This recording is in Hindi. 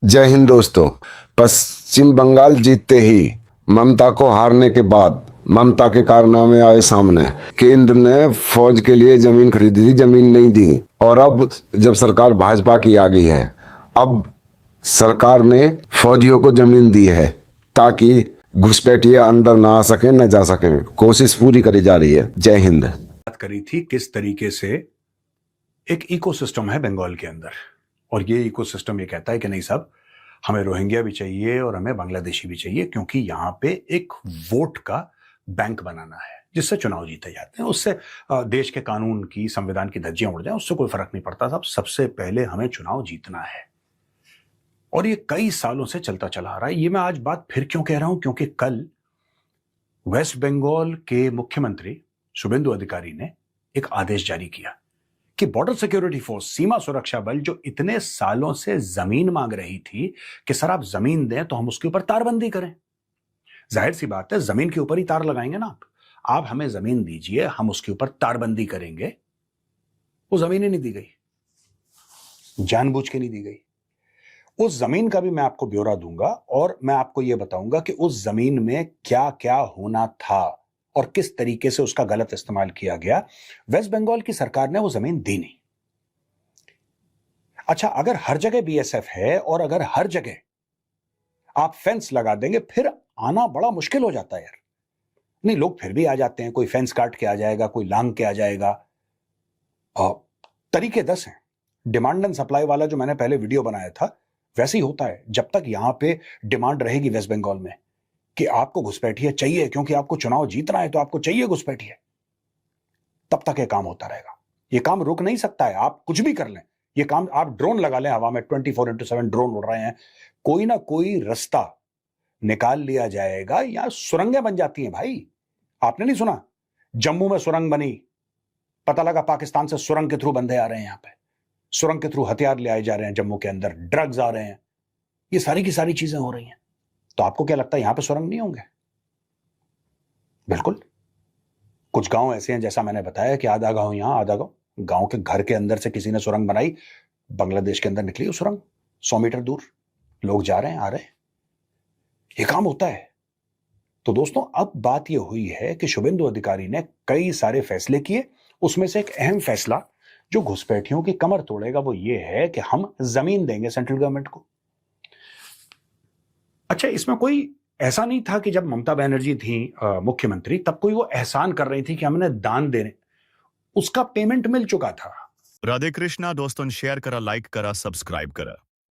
जय हिंद दोस्तों। पश्चिम बंगाल जीतते ही ममता को हारने के बाद ममता के कारनामे आए सामने। केंद्र ने फौज के लिए जमीन खरीदी थी, जमीन नहीं दी। और अब जब सरकार भाजपा की आ गई है, अब सरकार ने फौजियों को जमीन दी है ताकि घुसपैठिए अंदर ना आ सके, न जा सके। कोशिश पूरी करी जा रही है। जय हिंद। बात करी थी किस तरीके से एक इकोसिस्टम है बंगाल के अंदर, और ये इकोसिस्टम ये कहता है कि नहीं साहब, हमें रोहिंग्या भी चाहिए और हमें बांग्लादेशी भी चाहिए, क्योंकि यहां पे एक वोट का बैंक बनाना है जिससे चुनाव जीते जाते हैं। उससे देश के कानून की, संविधान की धज्जियां उड़ जाए, उससे कोई फर्क नहीं पड़ता साहब। सबसे पहले हमें चुनाव जीतना है, और ये कई सालों से चलता चला आ रहा है। ये मैं आज बात फिर क्यों कह रहा हूं, क्योंकि कल वेस्ट बंगाल के मुख्यमंत्री शुभेंदु अधिकारी ने एक आदेश जारी किया कि बॉर्डर सिक्योरिटी फोर्स, सीमा सुरक्षा बल, जो इतने सालों से जमीन मांग रही थी कि सर आप जमीन दें तो हम उसके ऊपर तारबंदी करें। जाहिर सी बात है, जमीन के ऊपर ही तार लगाएंगे ना आप हमें जमीन दीजिए, हम उसके ऊपर तारबंदी करेंगे। वो जमीन ही नहीं दी गई, जानबूझ के नहीं दी गई। उस जमीन का भी मैं आपको ब्यौरा दूंगा, और मैं आपको यह बताऊंगा कि उस जमीन में क्या क्या होना था और किस तरीके से उसका गलत इस्तेमाल किया गया। वेस्ट बंगाल की सरकार ने वो जमीन दी नहीं। अच्छा, अगर हर जगह बीएसएफ है और अगर हर जगह आप फेंस लगा देंगे, फिर आना बड़ा मुश्किल हो जाता है यार। नहीं, लोग फिर भी आ जाते हैं, कोई फेंस काट के आ जाएगा, कोई लांग के आ जाएगा। तरीके 10 हैं। डिमांड एंड सप्लाई वाला जो मैंने पहले वीडियो बनाया था, वैसे ही होता है। जब तक यहां पे डिमांड रहेगी वेस्ट बंगाल में कि आपको घुसपैठिए चाहिए, क्योंकि आपको चुनाव जीतना है तो आपको चाहिए घुसपैठिए, तब तक ये काम होता रहेगा। ये काम रुक नहीं सकता है। आप कुछ भी कर लें, ये काम, आप ड्रोन लगा लें हवा में, 24/7 ड्रोन उड़ रहे हैं, कोई ना कोई रास्ता निकाल लिया जाएगा। यहां सुरंगें बन जाती हैं भाई। आपने नहीं सुना, जम्मू में सुरंग बनी, पता लगा पाकिस्तान से सुरंग के थ्रू बंदे आ रहे हैं, यहां पे सुरंग के थ्रू हथियार ले आए जा रहे हैं, जम्मू के अंदर ड्रग्स आ रहे हैं, ये सारी की सारी चीजें हो रही हैं। तो आपको क्या लगता है यहां पे सुरंग नहीं होंगे? बिल्कुल। कुछ गांव ऐसे हैं, जैसा मैंने बताया कि आधा गांव यहां, आधा गांव के घर के अंदर से किसी ने सुरंग बनाई, बांग्लादेश के अंदर निकली वो सुरंग, 100 मीटर दूर लोग जा रहे हैं, आ रहे हैं। ये काम होता है। तो दोस्तों, अब बात यह हुई है कि शुभेंदु अधिकारी ने कई सारे फैसले किए। उसमें से एक अहम फैसला जो घुसपैठियों की कमर तोड़ेगा वो ये है कि हम जमीन देंगे सेंट्रल गवर्नमेंट को। अच्छा, इसमें कोई ऐसा नहीं था कि जब ममता बनर्जी थी मुख्यमंत्री, तब कोई वो एहसान कर रही थी कि हमने दान देने, उसका पेमेंट मिल चुका था। राधे कृष्णा दोस्तों, शेअर करा, लाईक करा, सबस्क्राईब करा.